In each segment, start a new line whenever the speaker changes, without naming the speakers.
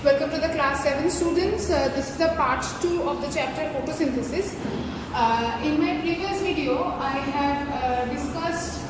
Welcome to the class 7 students. This is the part 2 of the chapter photosynthesis. In my previous video, I have discussed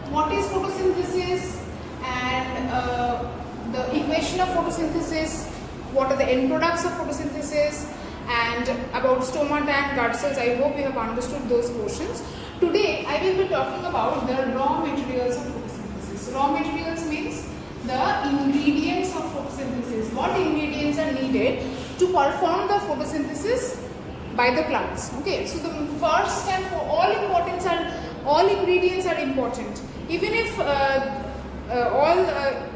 what is photosynthesis and the equation of photosynthesis, what are the end products of photosynthesis, and about stomata and guard cells. I hope you have understood those portions. Today, I will be talking about the raw materials of photosynthesis. Raw materials means the ingredients of photosynthesis. What ingredients are needed to perform the photosynthesis by the plants? Okay, so the first and for all ingredients are important. Even if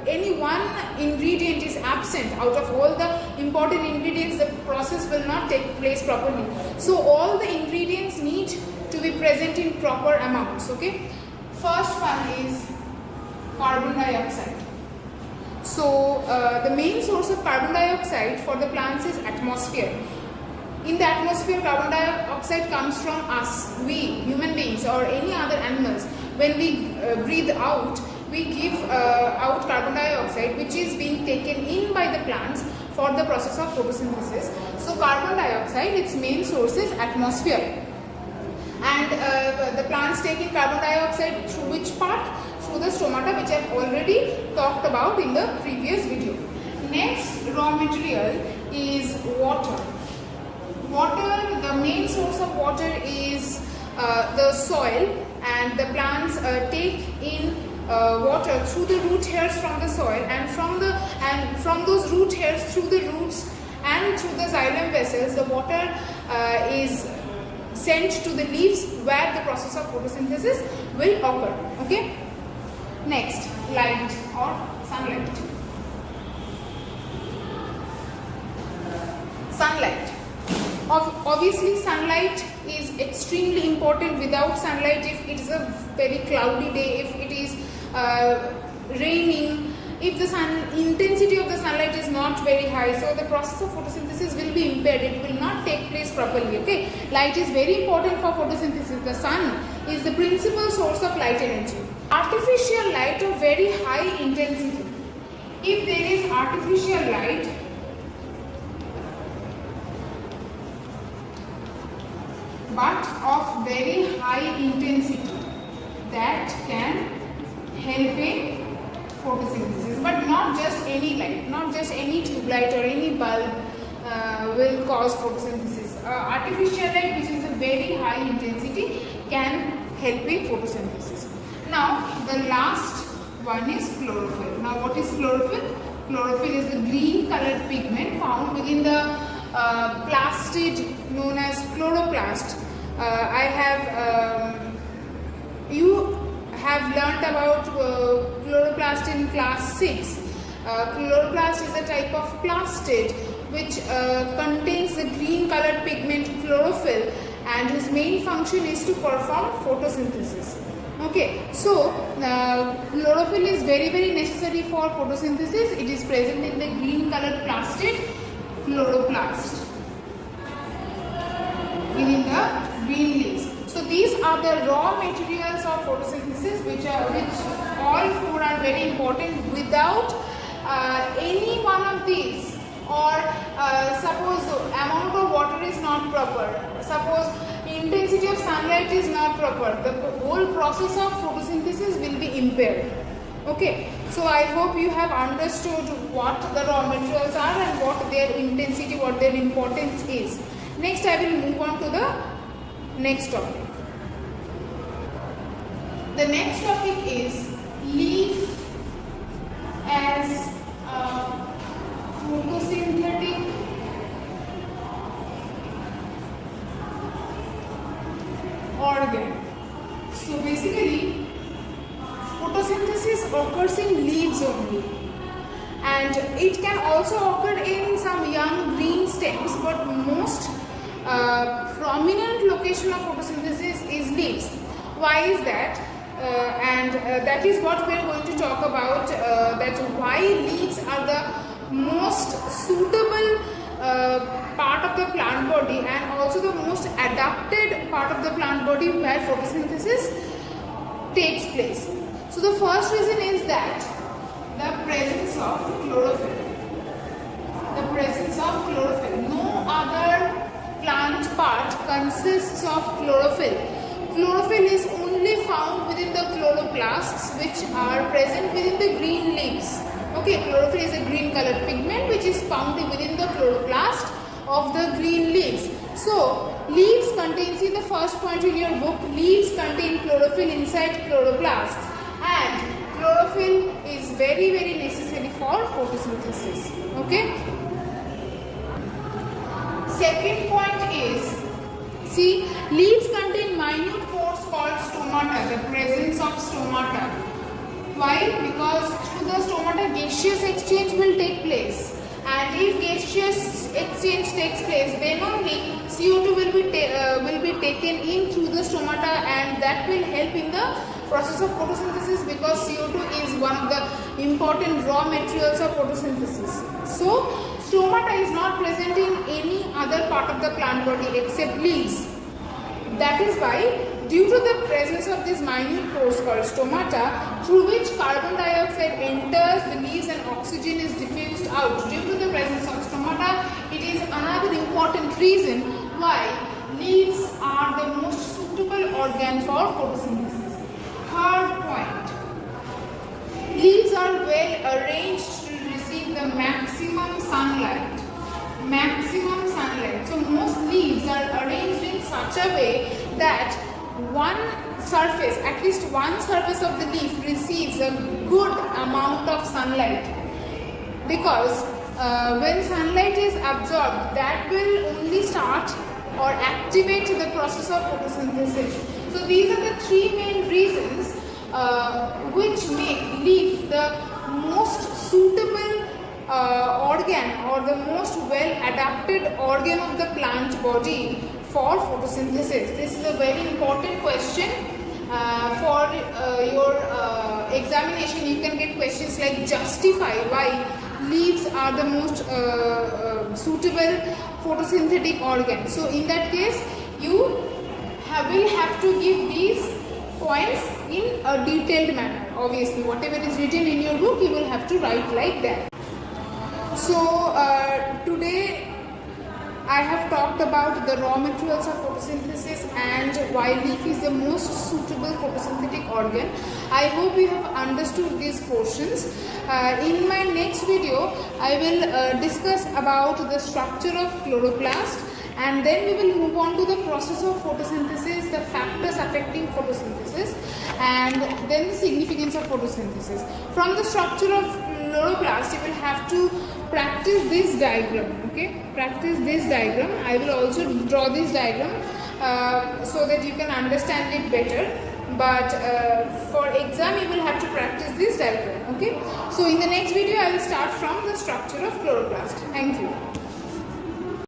any one ingredient is absent out of all the important ingredients, the process will not take place properly. So all the ingredients need to be present in proper amounts. Okay, first one is carbon dioxide. So the main source of carbon dioxide for the plants is atmosphere. In the atmosphere, carbon dioxide comes from us, we human beings or any other animals. When we breathe out, we give out carbon dioxide, which is being taken in by the plants for the process of photosynthesis. So carbon dioxide, its main source is atmosphere. And the plants take in carbon dioxide through which part? Through the stomata, which I have already talked about in the previous video. Next raw material is water. Water, the main source of water is the soil, and the plants take in water through the root hairs from the soil, and from those root hairs through the roots and through the xylem vessels, the water is sent to the leaves where the process of photosynthesis will occur. Okay. Next, light or sunlight. Sunlight. Obviously, sunlight is extremely important. Without sunlight, if it is a very cloudy day, if it is raining, if the intensity of the sunlight is not very high, so the process of photosynthesis will be impaired. It will not take place properly. Okay, light is very important for photosynthesis. The sun is the principal source of light energy. Artificial light of very high intensity. If there is artificial light, but of very high intensity, that can help in photosynthesis, but not just any light, not just any tube light or any bulb will cause photosynthesis. Artificial light, which is a very high intensity, can help in photosynthesis. Now the last one is chlorophyll. Now what is chlorophyll? Chlorophyll is the green colored pigment found within the plastid known as chloroplast. You have learnt about chloroplast in class 6. Chloroplast is a type of plastid which contains the green colored pigment chlorophyll, and whose main function is to perform photosynthesis. Okay, so chlorophyll is very necessary for photosynthesis. It is present in the green colored plastid chloroplast within the green leaves. So these are the raw materials of photosynthesis, which all four are very important. Without any one of these, or suppose the amount of water is not proper, suppose intensity of sunlight is not proper, the whole process of photosynthesis will be impaired. Okay, so I hope you have understood what the raw materials are and what their intensity, what their importance is. Next, I will move on to the next topic. The next topic is leaf as a photosynthetic organ. So basically, photosynthesis occurs in leaves only, and it can also occur in some young green stems, but most prominent location of photosynthesis is leaves. Why is that? That is what we are going to talk about, that why leaves are the most suitable part of the plant body, and also the most adapted part of the plant body where photosynthesis takes place. So the first reason is that the presence of chlorophyll. consists of chlorophyll. Chlorophyll is only found within the chloroplasts, which are present within the green leaves. Okay, chlorophyll is a green colored pigment which is found within the chloroplast of the green leaves. So, leaves contain, see the first point in your book, leaves contain chlorophyll inside chloroplast, and chlorophyll is very necessary for photosynthesis. Okay. Second point is, see, leaves contain minute pores called stomata, the presence of stomata. Why? Because through the stomata gaseous exchange will take place, and if gaseous exchange takes place, then only CO2 will be taken in through the stomata, and that will help in the process of photosynthesis, because CO2 is one of the important raw materials of photosynthesis. So, stomata is not present in any other part of the plant body except leaves. That is why, due to the presence of these minute pores called stomata, through which carbon dioxide enters the leaves and oxygen is diffused out, due to the presence of stomata, it is another important reason why leaves are the most suitable organ for photosynthesis. Third point, leaves are well arranged to receive the maximum sunlight. Maximum sunlight. So most leaves are arranged in such a way that one surface, at least one surface of the leaf receives a good amount of sunlight, because when sunlight is absorbed, that will only start or activate the process of photosynthesis. So these are the three main reasons which make leaf the most suitable organ, or the most well adapted organ of the plant body for photosynthesis. This is a very important question. For your examination, you can get questions like justify why leaves are the most suitable photosynthetic organ. So in that case, you will have to give these points in a detailed manner. Obviously, whatever is written in your book, you will have to write like that. So today I have talked about the raw materials of photosynthesis and why leaf is the most suitable photosynthetic organ. I hope you have understood these portions. In my next video, I will discuss about the structure of chloroplast, and then we will move on to the process of photosynthesis, the factors affecting photosynthesis, and then the significance of photosynthesis. From the structure of chloroplast, you will have to practice this diagram. Okay, practice this diagram. I will also draw this diagram so that you can understand it better. But for exam, you will have to practice this diagram. Okay. So in the next video, I will start from the structure of chloroplast. Thank you.